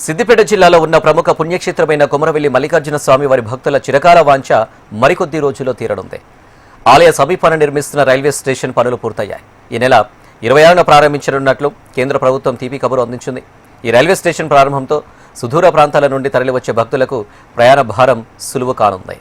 సిద్దిపేట జిల్లాలో ఉన్న ప్రముఖ పుణ్యక్షేత్రమైన కొమరవెల్లి మల్లికార్జున స్వామి వారి భక్తుల చిరకాల వాంఛ మరికొద్ది రోజుల్లో తీరనుంది. ఆలయ సమీపాన నిర్మిస్తున్న రైల్వే స్టేషన్ పనులు పూర్తయ్యాయి. ఈ నెల 26న ప్రారంభించనున్నట్లు కేంద్ర ప్రభుత్వం తీపి కబురు అందించింది. ఈ రైల్వే స్టేషన్ ప్రారంభంతో సుదూర ప్రాంతాల నుండి తరలివచ్చే భక్తులకు ప్రయాణ భారం సులువు కానుంది.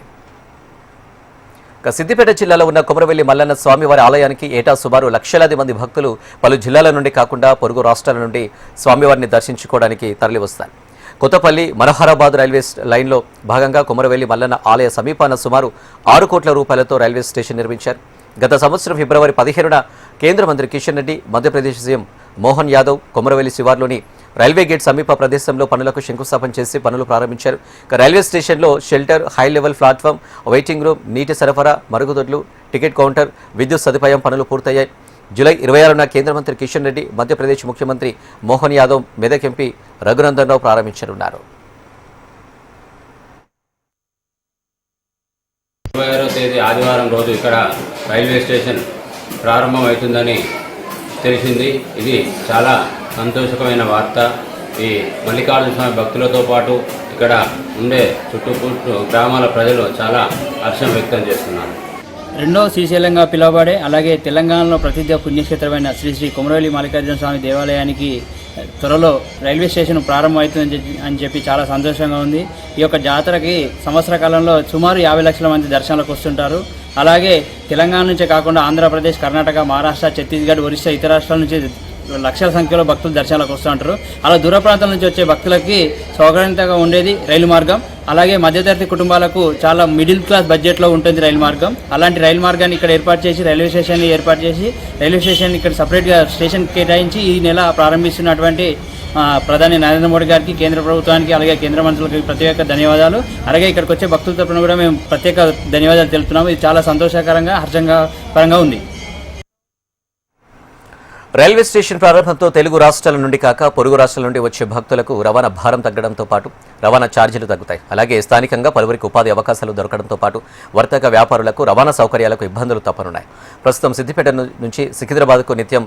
సిద్దిపేట జిల్లాలో ఉన్న కొమరవెల్లి మల్లన్న స్వామివారి ఆలయానికి ఏటా సుమారు లక్షలాది మంది భక్తులు పలు జిల్లాల నుండి కాకుండా పొరుగు రాష్ట్రాల నుండి స్వామివారిని దర్శించుకోవడానికి తరలివస్తారు. కొత్తపల్లి మనోహరాబాద్ రైల్వే లైన్లో భాగంగా కొమరవెల్లి మల్లన్న ఆలయ సమీపాన సుమారు 6 కోట్ల రూపాయలతో రైల్వే స్టేషన్ నిర్మించారు. గత సంవత్సరం ఫిబ్రవరి 15న కేంద్ర మంత్రి కిషన్ రెడ్డి, మధ్యప్రదేశ్ సీఎం మోహన్ యాదవ్ కొమరవెల్లి శివార్లోని రైల్వే గేట్ సమీప ప్రదేశంలో పనులకు శంకుస్థాపన చేసి పనులు ప్రారంభించారు. రైల్వే స్టేషన్లో shelter, high level platform, waiting room, నీటి సరఫరా, మరుగుదొడ్లు, టికెట్ కౌంటర్, విద్యుత్ సదుపాయం పనులు పూర్తయ్యాయి. జూలై 26న కేంద్ర మంత్రి కిషన్ రెడ్డి, మధ్యప్రదేశ్ ముఖ్యమంత్రి మోహన్ యాదవ్, మెదక్ ఎంపీ రఘునందన్ రావు ప్రారంభించనున్నారు. 26వ తేదీ ఆదివారం రోజు ఇక్కడ రైల్వే స్టేషన్ ప్రారంభమవుతుందని తెలిసింది. ఇది చాలా సంతోషకరమైన వార్త. ఈ మల్లికార్జున స్వామి భక్తులతో పాటు ఇక్కడ ఉండే చుట్టుపక్కల గ్రామాల ప్రజలు చాలా హర్షం వ్యక్తం చేస్తున్నారు. రెండో శ్రీశైలంగా పిలువబడే అలాగే తెలంగాణలో ప్రసిద్ధ పుణ్యక్షేత్రమైన శ్రీ శ్రీ కొమరవెల్లి మల్లికార్జున స్వామి దేవాలయానికి త్వరలో రైల్వే స్టేషన్ ప్రారంభమవుతుంది అని చెప్పి చాలా సంతోషంగా ఉంది. ఈ యొక్క జాతరకి సంవత్సర కాలంలో సుమారు 50 లక్షల మంది దర్శనాలకు వస్తుంటారు. అలాగే తెలంగాణ నుంచే కాకుండా ఆంధ్రప్రదేశ్, కర్ణాటక, మహారాష్ట్ర, ఛత్తీస్గఢ్, ఒరిస్సా ఇతర రాష్ట్రాల నుంచి లక్షల సంఖ్యలో భక్తులు దర్శనాలకు వస్తూ ఉంటారు. అలా దూర ప్రాంతాల నుంచి వచ్చే భక్తులకి సౌకర్యంగా ఉండేది రైలు మార్గం. అలాగే మధ్యతరగతి కుటుంబాలకు చాలా మిడిల్ క్లాస్ బడ్జెట్లో ఉంటుంది రైలు మార్గం. అలాంటి రైలు మార్గాన్ని ఇక్కడ ఏర్పాటు చేసి రైల్వే స్టేషన్ ఇక్కడ సపరేట్గా స్టేషన్ కేటాయించి ఈ నెల ప్రారంభిస్తున్నటువంటి ప్రధాని నరేంద్ర మోడీ గారికి, కేంద్ర ప్రభుత్వానికి, అలాగే కేంద్ర మంత్రులకి ప్రత్యేక ధన్యవాదాలు. అలాగే ఇక్కడికి వచ్చే భక్తుల తరపున కూడా మేము ప్రత్యేక ధన్యవాదాలు తెలుపుతున్నాము. ఇది చాలా సంతోషకరంగా, హర్షంగా ఉంది. రైల్వే స్టేషన్ ప్రారంభంతో తెలుగు రాష్ట్రాల నుండి కాక పొరుగు రాష్ట్రాల నుండి వచ్చే భక్తులకు రవాణా భారం తగ్గడంతో పాటు రవాణా ఛార్జీలు తగ్గుతాయి. అలాగే స్థానికంగా పలువురికి ఉపాధి అవకాశాలు దొరకడంతో పాటు వర్తక వ్యాపారులకు రవాణా సౌకర్యాలకు ఇబ్బందులు తప్పనున్నాయి. ప్రస్తుతం సిద్దిపేట నుంచి సికింద్రాబాద్కు నిత్యం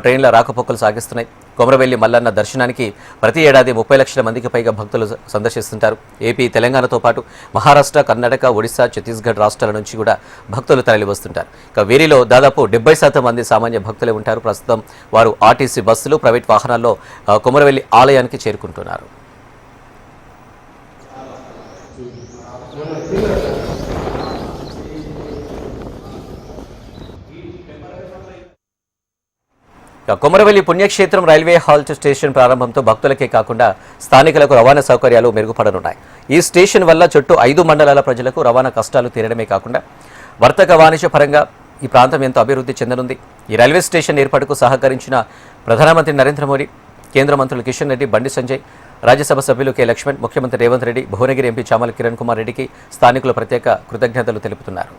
ట్రైన్ల రాకపోకలు సాగిస్తున్నాయి. కొమరవెల్లి మల్లన్న దర్శనానికి ప్రతి ఏడాది 30 లక్షల మందికి పైగా భక్తులు సందర్శిస్తుంటారు. ఏపీ, తెలంగాణతో పాటు మహారాష్ట్ర, కర్ణాటక, ఒడిశా, ఛత్తీస్గఢ్ రాష్ట్రాల నుంచి కూడా భక్తులు తరలి వస్తుంటారు. ఇక వీరిలో దాదాపు 70% మంది సామాన్య భక్తులే ఉంటారు. ప్రస్తుతం వారు ఆర్టీసీ బస్సులు, ప్రైవేట్ వాహనాల్లో కొమరవెల్లి ఆలయానికి చేరుకుంటున్నారు. కొమరవెల్లి పుణ్యక్షేత్రం రైల్వే హాల్ట్ స్టేషన్ ప్రారంభంతో భక్తులకే కాకుండా స్థానికులకు రవాణా సౌకర్యాలు మెరుగుపడనున్నాయి. ఈ స్టేషన్ వల్ల చుట్టూ 5 మండలాల ప్రజలకు రవాణా కష్టాలు తీరడమే కాకుండా వర్తక వాణిజ్య పరంగా ఈ ప్రాంతం ఎంతో అభివృద్ధి చెందనుంది. ఈ రైల్వే స్టేషన్ ఏర్పాటుకు సహకరించిన ప్రధానమంత్రి నరేంద్ర మోడీ, కేంద్ర మంత్రులు కిషన్ రెడ్డి, బండి సంజయ్, రాజ్యసభ సభ్యులు కె లక్ష్మణ్, ముఖ్యమంత్రి రేవంత్ రెడ్డి, భువనగిరి ఎంపీ చామల కిరణ్ కుమార్ రెడ్డికి స్థానికులు ప్రత్యేక కృతజ్ఞతలు తెలుపుతున్నారు.